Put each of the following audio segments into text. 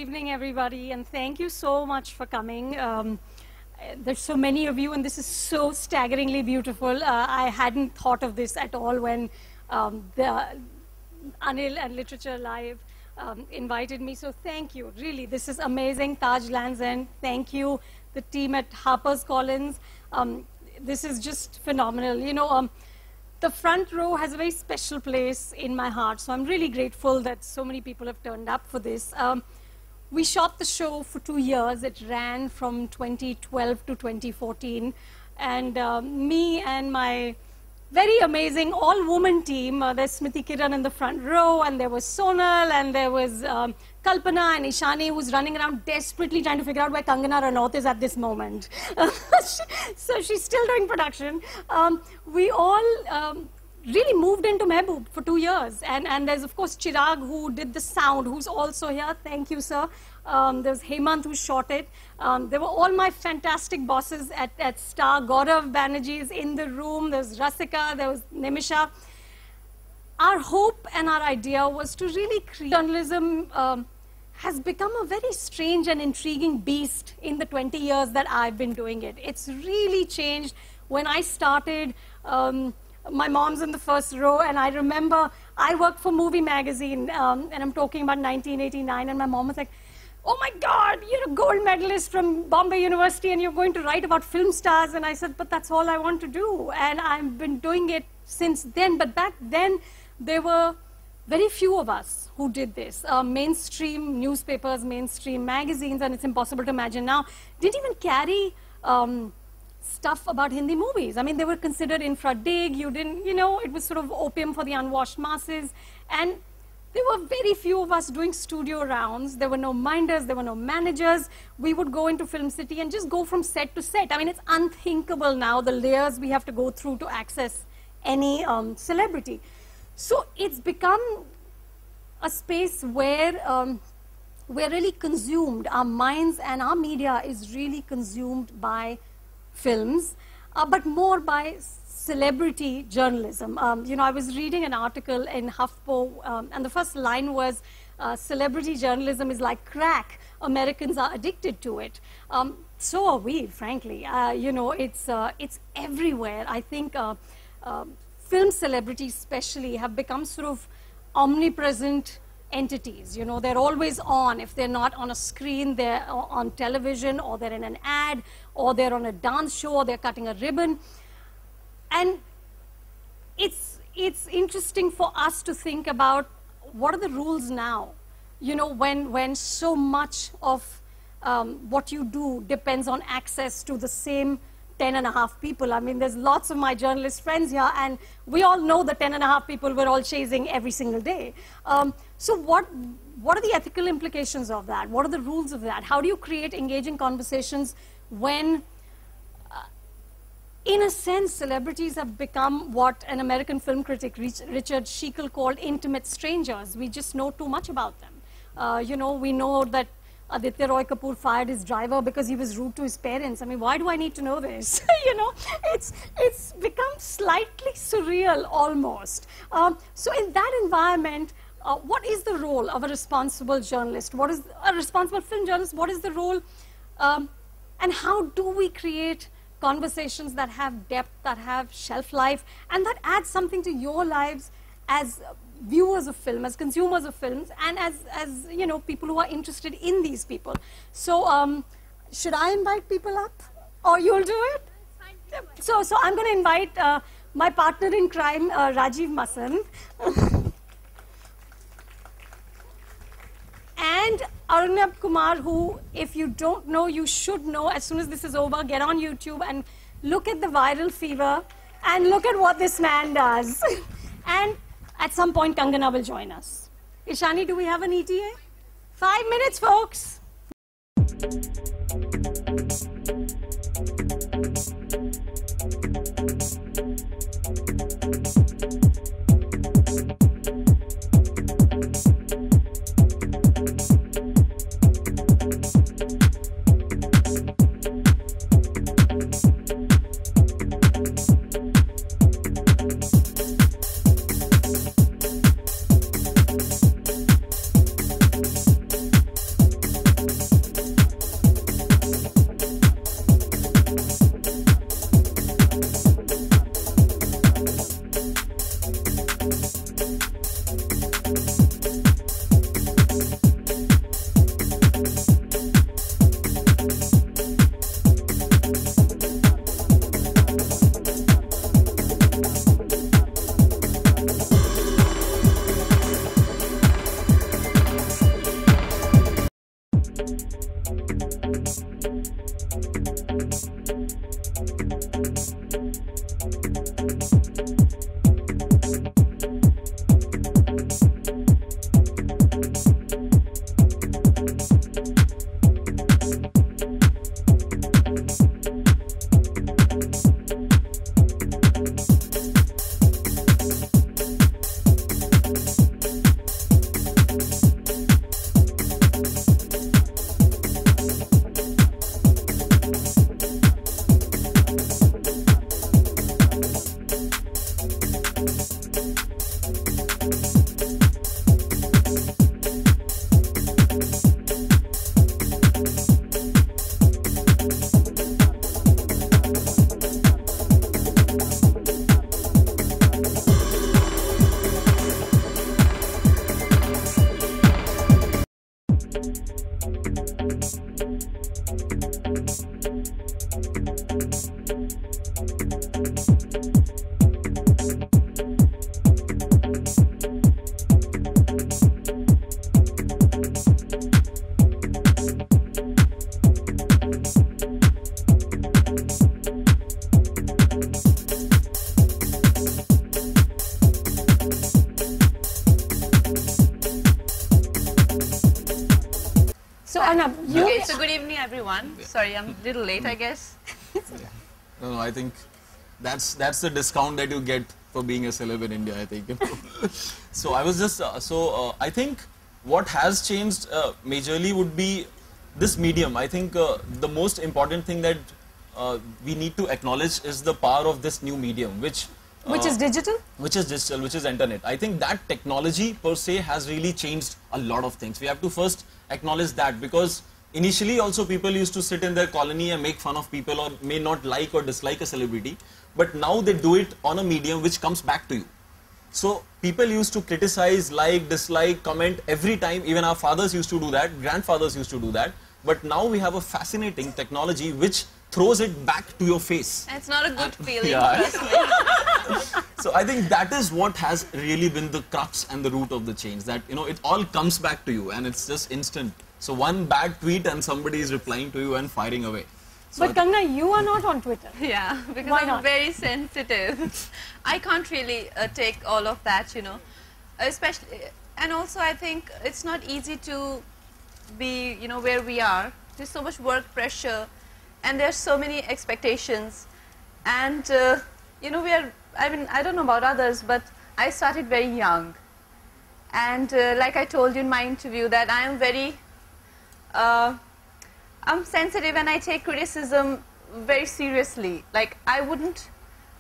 evening, everybody, and thank you so much for coming. There's so many of you, and this is so staggeringly beautiful. I hadn't thought of this at all when the Anil and Literature Live invited me, so thank you. Really, this is amazing. Taj Lands End, thank you. The team at HarperCollins, this is just phenomenal. You know, the front row has a very special place in my heart, so I'm really grateful that so many people have turned up for this. We shot the show for 2 years. It ran from 2012 to 2014, and me and my very amazing all-woman team, there's Smriti Kiran in the front row, and there was Sonal, and there was Kalpana and Ishani, who's running around desperately trying to figure out where Kangna Ranaut is at this moment. So she's still doing production. We all really moved into Mehboob for 2 years. And there's, of course, Chirag, who did the sound, who's also here. Thank you, sir. There's Hemant, who shot it. There were all my fantastic bosses at Star. Gaurav Banerjee is in the room. There's Rasika. There was Nimisha. Our hope and our idea was to really create journalism. Has become a very strange and intriguing beast in the 20 years that I've been doing it. It's really changed. When I started, my mom's in the first row, and I remember I worked for Movie Magazine, and I'm talking about 1989, and my mom was like, oh my God, you're a gold medalist from Bombay University, and you're going to write about film stars. And I said, but that's all I want to do. And I've been doing it since then. But back then, there were very few of us who did this. Mainstream newspapers, mainstream magazines, and it's impossible to imagine now, didn't even carry stuff about Hindi movies. I mean, they were considered infra-dig. You didn't, you know, it was sort of opium for the unwashed masses. And there were very few of us doing studio rounds. There were no minders, there were no managers. We would go into Film City and just go from set to set. I mean, it's unthinkable now, the layers we have to go through to access any celebrity. So it's become a space where we're really consumed. Our minds and our media is really consumed by films, but more by celebrity journalism. You know, I was reading an article in HuffPo, and the first line was, celebrity journalism is like crack. Americans are addicted to it. So are we, frankly. You know, it's everywhere. I think film celebrities especially have become sort of omnipresent entities. You know, they're always on. If they're not on a screen, they're on television, or they're in an ad, or they're on a dance show, or they're cutting a ribbon. And it's interesting for us to think about what are the rules now, you know, when so much of what you do depends on access to the same 10.5 people. I mean, there's lots of my journalist friends here, and we all know the 10.5 people we're all chasing every single day. So what are the ethical implications of that? What are the rules of that? How do you create engaging conversations when, in a sense, celebrities have become what an American film critic, Richard Schickel, called intimate strangers? We just know too much about them. You know, we know that Aditya Roy Kapoor fired his driver because he was rude to his parents. I mean, why do I need to know this? You know, it's become slightly surreal almost. So in that environment, what is the role of a responsible journalist? What is a responsible film journalist? What is the role? And how do we create conversations that have depth, that have shelf life, and that add something to your lives as viewers of film, as consumers of films, and as you know, people who are interested in these people. So should I invite people up, or you'll do it? So I'm going to invite my partner in crime, Rajeev Masand, and Arunabh, Kumar, who, if you don't know, you should know. As soon as this is over, get on YouTube and look at the viral fever and look at what this man does. And at some point, Kangna will join us. Ishani, do we have an ETA? 5 minutes, folks. So Arunabh, you... Okay, so good evening everyone. Sorry, I'm a little late, I guess. No, I think that's the discount that you get for being a celeb in India, I think. So I was just, I think what has changed majorly would be this medium. I think the most important thing that we need to acknowledge is the power of this new medium, which is digital? Which is digital, which is internet. I think that technology per se has really changed a lot of things. We have to first acknowledge that, because initially also people used to sit in their colony and make fun of people or may not like or dislike a celebrity, but now they do it on a medium which comes back to you. So people used to criticize, like, dislike, comment every time. Even our fathers used to do that, grandfathers used to do that, but now we have a fascinating technology which throws it back to your face. And it's not a good feeling, Yeah. trust me. So I think that is what has really been the crux and the root of the change, that, you know, it all comes back to you and it's just instant. So one bad tweet and somebody is replying to you and firing away. So But Kangna, you are not on Twitter. Yeah, because Why I'm not? very sensitive. I can't really take all of that, you know. Especially, and also I think it's not easy to be, you know, where we are. There's so much work pressure and there's so many expectations. And, you know, I mean, I don't know about others, but I started very young. And like I told you in my interview, that I am very, I'm sensitive and I take criticism very seriously. Like, I wouldn't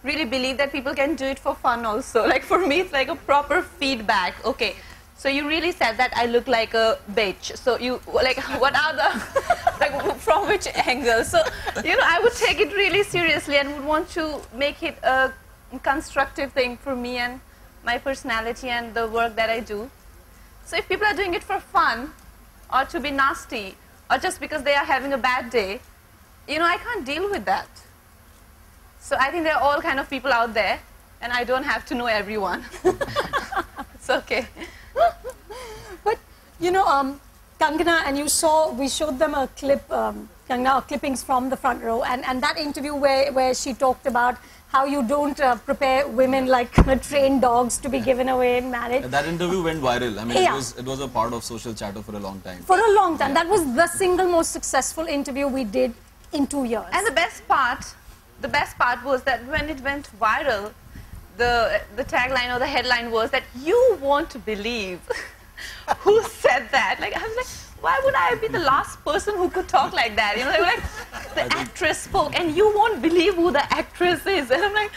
really believe that people can do it for fun also. Like, for me, it's like a proper feedback. Okay, so you really said that I look like a bitch. So you, like, what are the, like, from which angle? So, you know, I would take it really seriously and would want to make it a constructive thing for me and my personality and the work that I do. So if people are doing it for fun, or to be nasty, or just because they are having a bad day, you know, I can't deal with that. So I think there are all kind of people out there, and I don't have to know everyone. It's okay. But, you know, Kangna, and you saw, we showed them a clip, Kangna, clippings from the front row, and that interview where she talked about how you don't prepare women like trained dogs to be given away in marriage. that interview went viral. I mean, Yeah. it was a part of social chatter for a long time. For a long time. Yeah. That was the single most successful interview we did in 2 years. And the best part was that when it went viral, the tagline or the headline was that you won't believe who said that. Like, I was like, why would I be the last person who could talk like that? You know, they were like, the actress spoke and you won't believe who the actress is. And I'm like,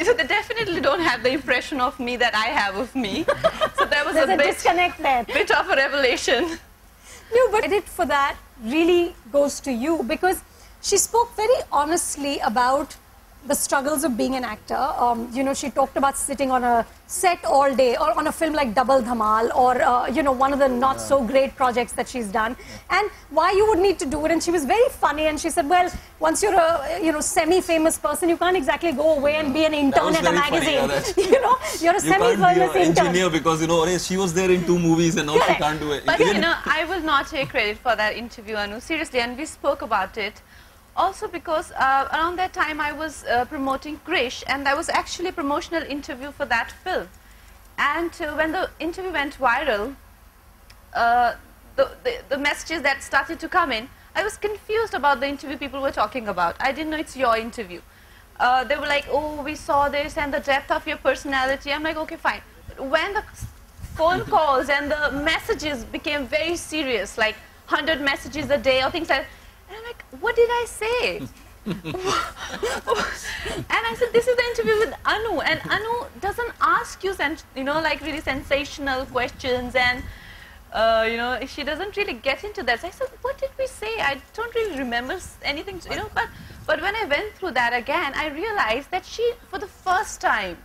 so they definitely don't have the impression of me that I have of me. So there was There's a bit disconnect there. of a revelation. No, but credit for that really goes to you, because she spoke very honestly about the struggles of being an actor. You know, she talked about sitting on a set all day, or on a film like Double Dhamal, or you know, one of the not so great projects that she's done, and why you would need to do it. And she was very funny, and she said, well, once you're a, you know, semi-famous person, you can't exactly go away and be an intern at a magazine. Funny, you know, you're a semi-famous intern. Engineer, because, you know, she was there in 2 movies and now she can't do it. But you know, I will not take credit for that interview, Anu, seriously, and we spoke about it. Also because around that time I was promoting Krish, and that was actually a promotional interview for that film. And when the interview went viral, the messages that started to come in, I was confused about the interview people were talking about. I didn't know it's your interview. They were like, oh, we saw this and the depth of your personality. I'm like, okay, fine. When the phone calls and the messages became very serious, like 100 messages a day or things like that, and I'm like, what did I say? And I said, this is the interview with Anu, and Anu doesn't ask you, you know, like really sensational questions, and you know, she doesn't really get into that. So I said, what did we say? I don't really remember anything, you know, but when I went through that again, I realized that she, for the first time,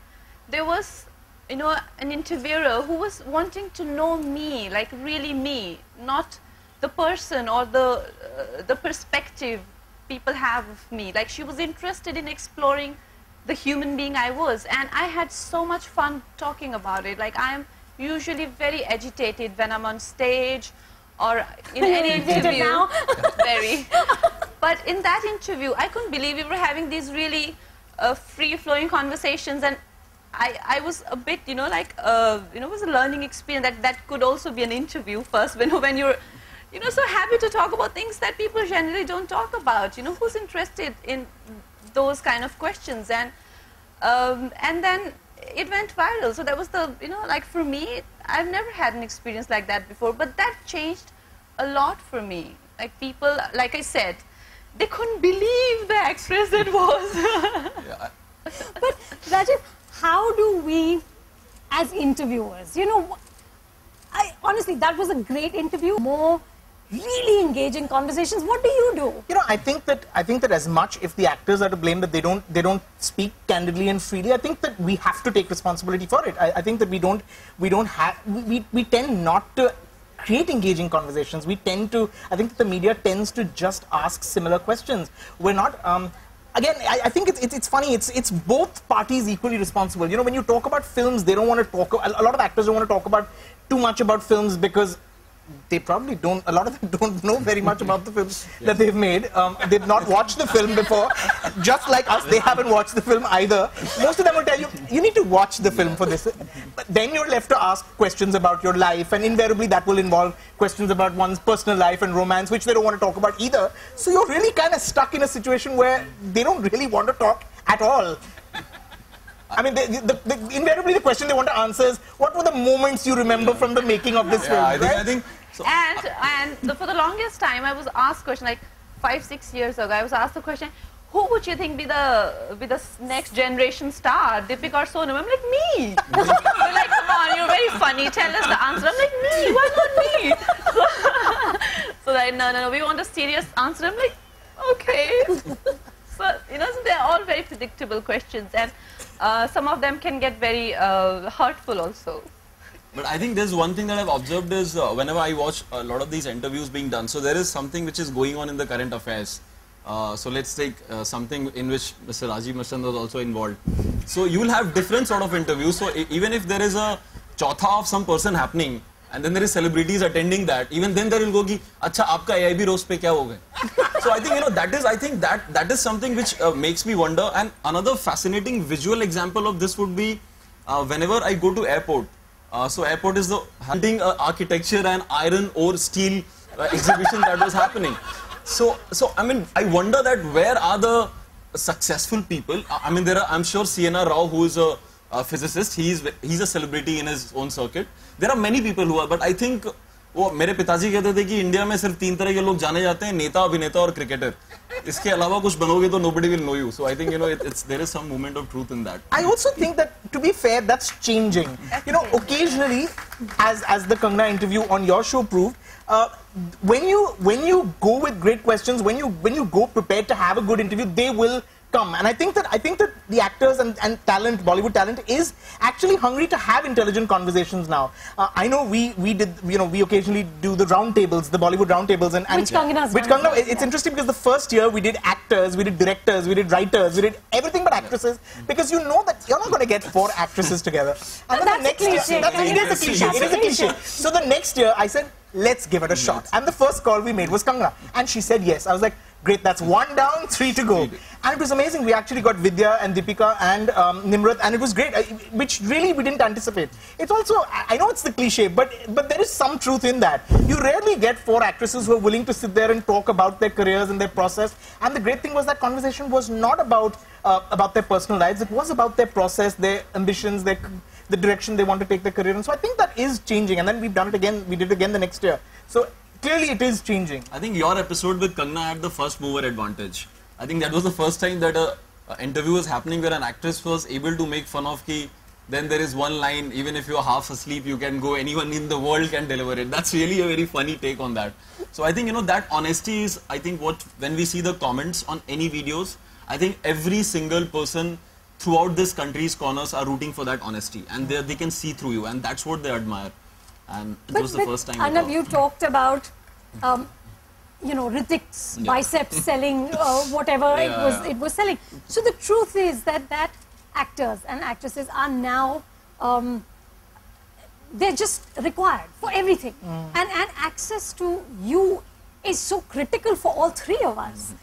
there was, you know, an interviewer who was wanting to know me, like really me, not the person or the perspective people have of me. Like, she was interested in exploring the human being I was, and I had so much fun talking about it. Like, I'm usually very agitated when I'm on stage or in any interview. Now? Very. But in that interview, I couldn't believe we were having these really free-flowing conversations, and I was a bit, you know, like, you know, it was a learning experience. That could also be an interview first, when you're, you know, so happy to talk about things that people generally don't talk about. You know, who's interested in those kind of questions? And then it went viral. So that was the, you know, like for me, I've never had an experience like that before, but that changed a lot for me. Like, people, like I said, they couldn't believe the actress it was. Yeah. But Rajeev, how do we, as interviewers, you know, honestly, that was a great interview. More really engaging conversations. What do you do? You know, I think that as much if the actors are to blame that they don't speak candidly and freely, I think that we have to take responsibility for it. I think that we tend not to create engaging conversations. We tend to, I think that the media tends to just ask similar questions. We're not, again, I think it's funny, it's both parties equally responsible. You know, when you talk about films, they don't want to talk, a lot of actors don't want to talk about too much about films because they probably don't, a lot of them don't know very much about the films that they've made. They've not watched the film before. Just like us, they haven't watched the film either. Most of them will tell you, you need to watch the film for this. But then you're left to ask questions about your life, and invariably that will involve questions about one's personal life and romance, which they don't want to talk about either. So you're really kind of stuck in a situation where they don't really want to talk at all. I mean, invariably the question they want to answer is, what were the moments you remember from the making of this film? I think so. And for the longest time, I was asked question, like 5-6 years ago, I was asked the question, who would you think be the next generation star, Deepika or Sonam? I'm like, me. They're like, come on, you're very funny, tell us the answer. I'm like, me, why not me? So like, no, we want a serious answer. I'm like, okay. So, you know, so they're all very predictable questions, and some of them can get very hurtful also. But I think there's one thing that I've observed is whenever I watch a lot of these interviews being done, so there is something which is going on in the current affairs. So let's take something in which Mr. Rajeev Masand was also involved. So you will have different sort of interviews. So even if there is a chautha of some person happening, and then there is celebrities attending that, even then there will go ki, acha, aapka AIB roast pe kya ho gaya? So I think, you know, that is something which makes me wonder. And another fascinating visual example of this would be whenever I go to airport. So airport is the hunting architecture and iron ore steel exhibition that was happening. So I mean, I wonder that where are the successful people? I mean, there are, I'm sure CNR Rao, who is a physicist, he's a celebrity in his own circuit. There are many people who are, but I think वो मेरे पिताजी कहते थे कि India में सिर्फ 3 तरह के लोग जाने जाते हैं, नेता, अभिनेता और क्रिकेटर. इसके अलावा कुछ बनोगे तो nobody will know you. So I think, you know, there is some moment of truth in that. I also think that, to be fair, that's changing. You know, occasionally, as the Kangna interview on your show proved, when you go with great questions, when you go prepared to have a good interview, they will come. And I think that the actors and talent, Bollywood talent, is actually hungry to have intelligent conversations now. I know we did, you know, we occasionally do the round tables, the Bollywood round tables, and which Kangna's Kangna, it's interesting because the first year we did actors, we did directors, we did writers, we did everything but actresses, because you know that you're not going to get 4 actresses together. And then the next year, it is a cliche. So the next year I said, let's give it a shot. And the first call we made was Kangna, and she said yes. I was like, great, that's 1 down, 3 to go. And it was amazing. We actually got Vidya and Deepika and Nimrat, and it was great, which really we didn't anticipate. It's also, I know it's the cliche, but there is some truth in that. You rarely get 4 actresses who are willing to sit there and talk about their careers and their process. And the great thing was that conversation was not about their personal lives. It was about their process, their ambitions, the direction they want to take their career. And so I think that is changing. And then we've done it again. We did it again the next year. So clearly it is changing. I think your episode with Kangna had the first mover advantage. I think that was the first time that a interview was happening where an actress was able to make fun of ki, then there is one line, even if you're half asleep, you can go, anyone in the world can deliver it. That's really a very funny take on that. So I think, you know, that honesty is, I think, what, when we see the comments on any videos, I think every single person throughout this country's corners are rooting for that honesty, and they can see through you, and that's what they admire. And it was the first time. Arunabh, you talked about, you know, Ritik's biceps selling whatever it was selling. So the truth is that actors and actresses are now, they're just required for everything. And access to you is so critical for all 3 of us.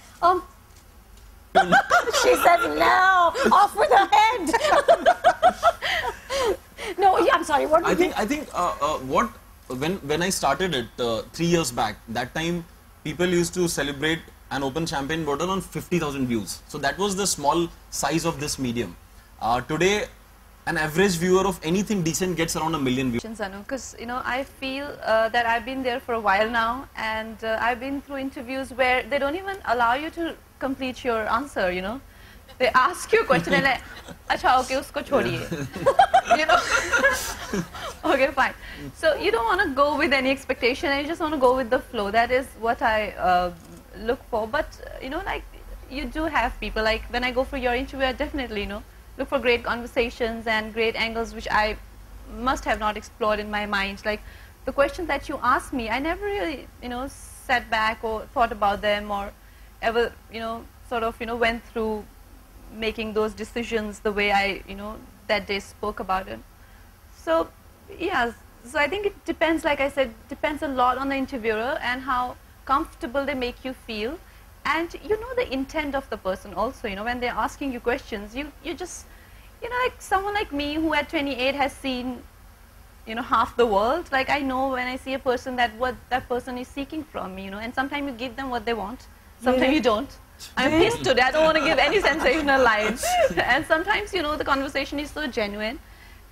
She said, no, off with her head. No, I'm sorry. What? I think when I started it 3 years back, that time people used to celebrate an open champagne bottle on 50,000 views. So that was the small size of this medium. Today, an average viewer of anything decent gets around 1 million views. Because, you know, I feel that I've been there for a while now, and I've been through interviews where they don't even allow you to complete your answer, you know. They ask you a question and like, acha, okay, usko chhodiye. You know? Okay, fine. So you don't want to go with any expectation, and you just want to go with the flow. That is what I look for. But, you know, like, you do have people, like, when I go for your interview, I definitely, you know, look for great conversations and great angles which I must have not explored in my mind. Like, the questions that you asked me, I never really, you know, sat back or thought about them, or ever, you know, sort of, you know, went through making those decisions the way I, you know, that day spoke about it. So, yeah, so I think it depends, like I said, depends a lot on the interviewer and how comfortable they make you feel. And you know the intent of the person also, you know, when they're asking you questions, you just, you know, like someone like me who at 28 has seen, you know, half the world. Like, I know when I see a person that what that person is seeking from me, you know, and sometimes you give them what they want, sometimes you don't. I'm pissed today, I don't want to give any sensational lines. And sometimes, you know, the conversation is so genuine,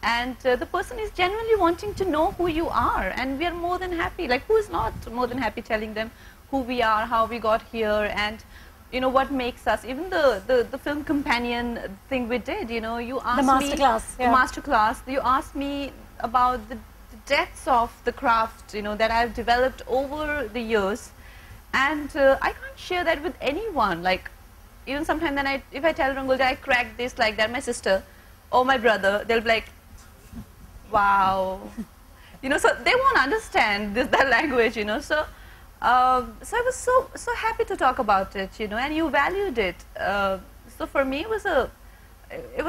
and the person is genuinely wanting to know who you are, and we are more than happy. Like, who is not more than happy telling them who we are, how we got here, and, you know, what makes us. Even the film companion thing we did, you know, you asked me... The masterclass. You asked me about the depths of the craft, you know, that I've developed over the years. And I can't share that with anyone. Like, even sometimes then if I tell Rangulja I cracked this like that, my sister or my brother, they'll be like, wow. You know, so they won't understand that language, you know. So I was so happy to talk about it, you know, and you valued it. So for me, it was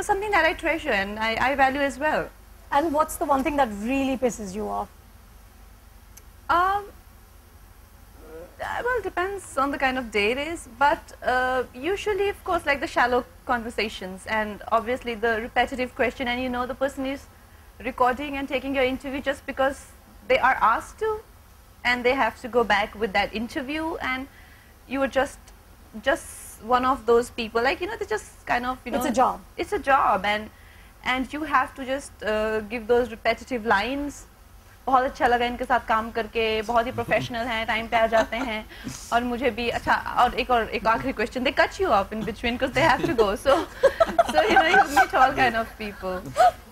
something that I treasure and I value as well. And what's the one thing that really pisses you off? Well, it depends on the kind of day it is, but usually, of course, like the shallow conversations and obviously the repetitive question, and you know the person is recording and taking your interview just because they are asked to, and they have to go back with that interview, and you are just one of those people. Like, you know, they just kind of, you know, it's a job. It's a job, and you have to just give those repetitive lines. बहुत अच्छा लगा इनके साथ काम करके, बहुत ही professional हैं, time पे आ जाते हैं, और मुझे भी अच्छा, और एक आखिरी question, they cut you off in between because they have to go, so you know, you meet all kind of people.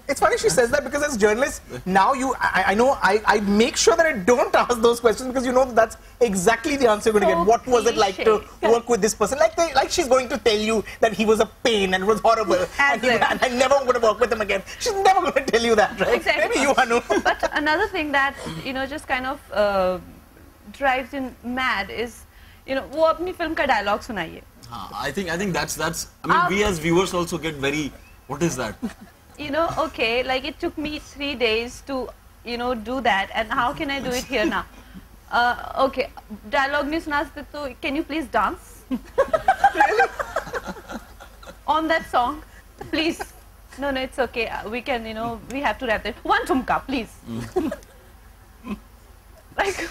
It's funny she says that because as journalists, now I know I make sure that I don't ask those questions because you know that's exactly the answer you're going to get. What was it like to work with this person? Like she's going to tell you that he was a pain and it was horrible and I never going to work with him again. She's never going to tell you that, right? Exactly. Maybe you, Anu. But another thing that, you know, just kind of drives him mad is, you know, वो अपनी film का dialogue सुनाइए. I think that's I mean we as viewers also get very, what is that? You know, okay, like it took me 3 days to, you know, do that, and how can I do it here now? Okay, dialogue नहीं सुना सकते तो can you please dance? Really? On that song, please. No, it's okay. We can, you know, we have to wrap it. One tumka, please. Like,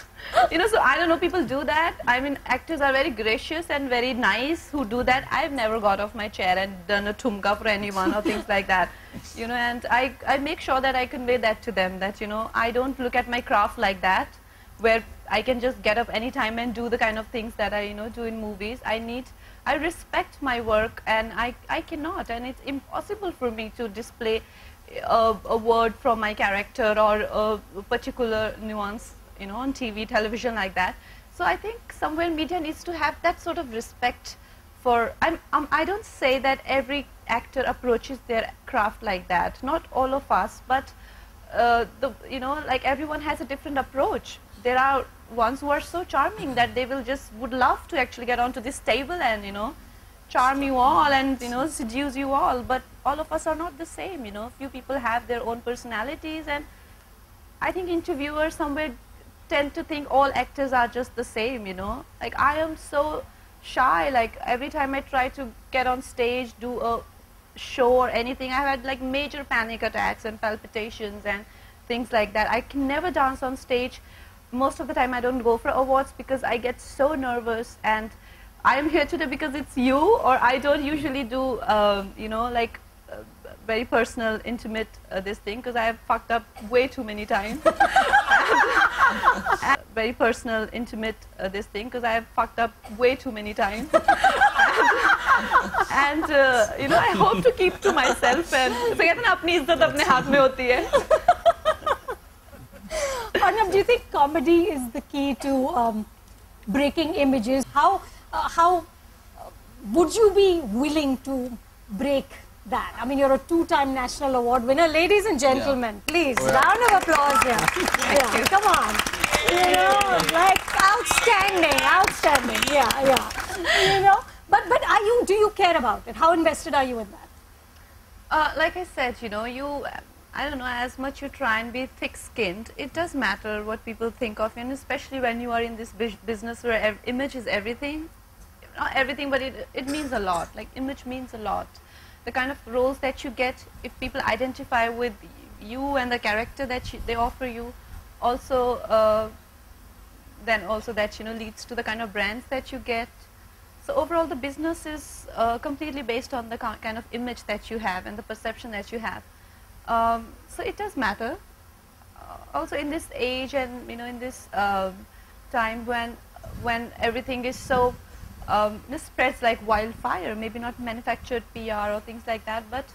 you know, so I don't know, people do that. I mean, actors are very gracious and very nice who do that. I've never got off my chair and done a tumka for anyone or things like that. You know, and I make sure that I convey that to them, that, you know, I don't look at my craft like that, where I can just get up anytime and do the kind of things that I, you know, do in movies. I respect my work, and I cannot, and it's impossible for me to display a word from my character or a particular nuance, you know, on TV, television like that. So I think somewhere media needs to have that sort of respect for, I don't say that every actor approaches their craft like that, not all of us, but you know, like everyone has a different approach. There are ones who are so charming that they would love to actually get onto this table and, you know, charm you all and, you know, seduce you all, but all of us are not the same, you know. Few people have their own personalities, and I think interviewers somewhere tend to think all actors are just the same, you know. Like, I am so shy, like every time I try to get on stage, do a show or anything, I've had like major panic attacks and palpitations and things like that. I can never dance on stage. Most of the time I don't go for awards because I get so nervous, and I am here today because it's you, or I don't usually do, you know, like very personal, intimate this thing, because I have fucked up way too many times. Very personal, intimate this thing, because I have fucked up way too many times. And you know, I hope to keep to myself, and so कहते हैं ना, अपनी इज्जत अपने हाथ में होती है. Arunabh, do you think comedy is the key to breaking images? How would you be willing to break that? I mean, you're a 2-time national award winner. Ladies and gentlemen, please, round of applause here. Yeah, come on. You know, like outstanding. Yeah. You know, but do you care about it? How invested are you in that? Like I said, you know, I don't know, as much you try and be thick-skinned, it does matter what people think of you, and especially when you are in this business where image is everything. Not everything, but it means a lot. Like, image means a lot. The kind of roles that you get, if people identify with you and the character that they offer you, also then also that, you know, leads to the kind of brands that you get. So overall, the business is completely based on the kind of image that you have and the perception that you have. So it does matter. Also in this age, and, you know, in this time when everything is so spreads like wildfire, maybe not manufactured PR or things like that, but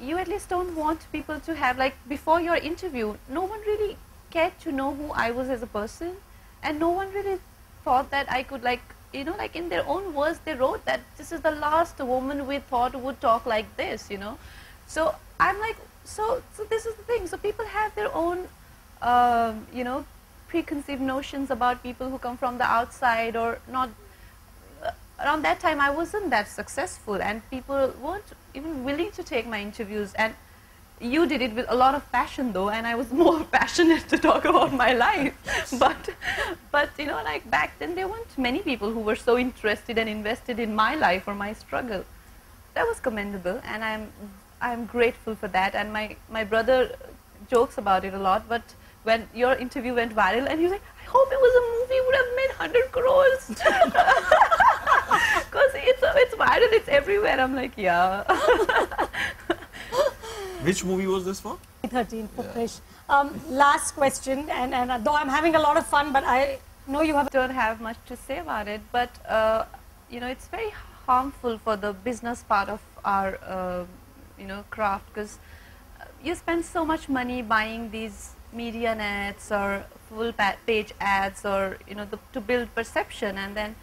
you at least don't want people to have, like, before your interview, no one really cared to know who I was as a person, and no one really thought that I could, like, you know, like in their own words, they wrote that this is the last woman we thought would talk like this, you know. So I'm like, so this is the thing. So people have their own, you know, preconceived notions about people who come from the outside or not. Around that time, I wasn't that successful, and people weren't even willing to take my interviews. And you did it with a lot of passion, though, and I was more passionate to talk about my life. But you know, like back then, there weren't many people who were so interested and invested in my life or my struggle. That was commendable, and I'm grateful for that. And my brother jokes about it a lot. But when your interview went viral, and he was like, I hope it was a movie, would have made 100 crores. Because it's viral, it's everywhere. I'm like, yeah. Which movie was this for? 13 for Krish. Last question, and though I'm having a lot of fun, but I know you don't have much to say about it, but you know, it's very harmful for the business part of our you know, craft, because you spend so much money buying these media nets or full page ads, or to build perception, and then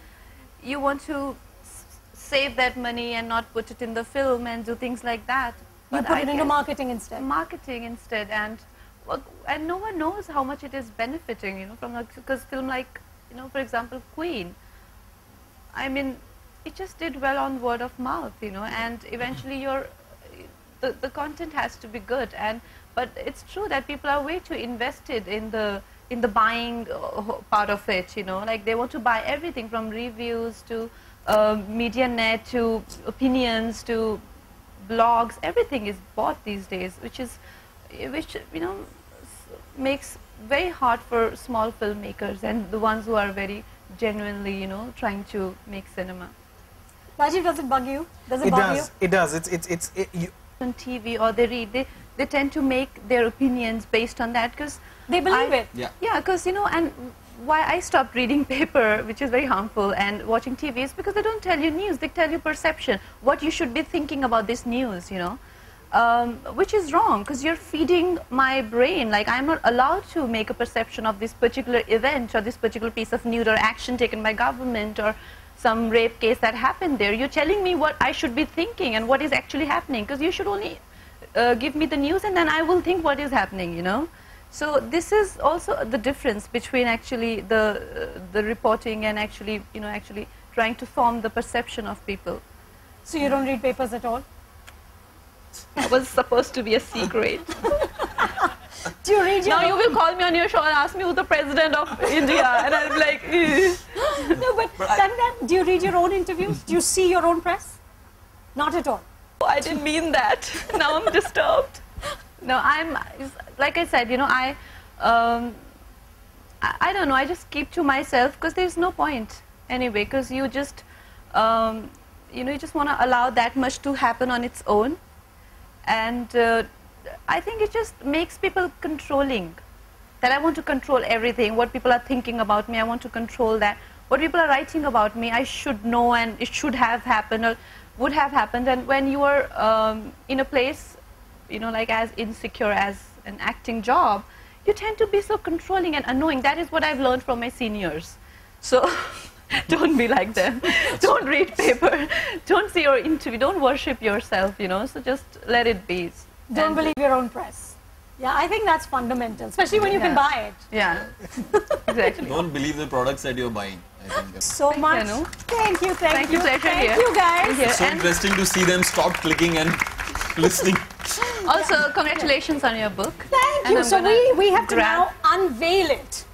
you want to save that money and not put it in the film and do things like that. You But put I it into guess marketing instead. marketing instead, and no one knows how much it is benefiting, from because film like, for example, Queen. I mean, it just did well on word of mouth, and eventually the content has to be good. But it's true that people are way too invested in the buying part of it, like they want to buy everything from reviews to media net to opinions to blogs. Everything is bought these days, which makes very hard for small filmmakers and the ones who are very genuinely, trying to make cinema. Rajeev, does it bug you? Does it bug you? It does. On TV or they read, they tend to make their opinions based on that because They believe it. Yeah. Yeah, because and why I stopped reading paper, which is very harmful, and watching TV is because they don't tell you news, they tell you perception, what you should be thinking about this news, which is wrong because you're feeding my brain. Like, I'm not allowed to make a perception of this particular event or this particular piece of news or action taken by government or some rape case that happened there. You're telling me what I should be thinking and what is actually happening, because you should only give me the news and then I will think what is happening, So this is also the difference between actually the reporting and actually, actually trying to form the perception of people. So you don't read papers at all? That was supposed to be a secret. Do you read your Now you will call me on your show and ask me who's the president of India, and I'll be like, No, but Kangna, do you read your own interviews? Do you see your own press? Not at all. oh, I didn't mean that. Now I'm disturbed. No, like I said, I don't know, I just keep to myself because there's no point anyway, because you just, you just want to allow that much to happen on its own. And I think it just makes people controlling, that I want to control everything, what people are thinking about me, I want to control that. What people are writing about me, I should know and it should have happened or would have happened. And when you are in a place, like as insecure as an acting job, you tend to be so controlling and annoying. That is what I've learned from my seniors. So don't be like them. Don't read paper. Don't see your interview. Don't worship yourself, So just let it be. Don't believe your own press. Yeah, I think that's fundamental, especially when you can buy it. Yeah, exactly. Don't believe the products that you're buying. I think So much. Anu. Thank you. Thank you, pleasure Thank here. you, guys. Here. it's so And interesting to see them stop clicking and listening. also, congratulations on your book. Thank And you. I'm So gonna we have to grab- now unveil it.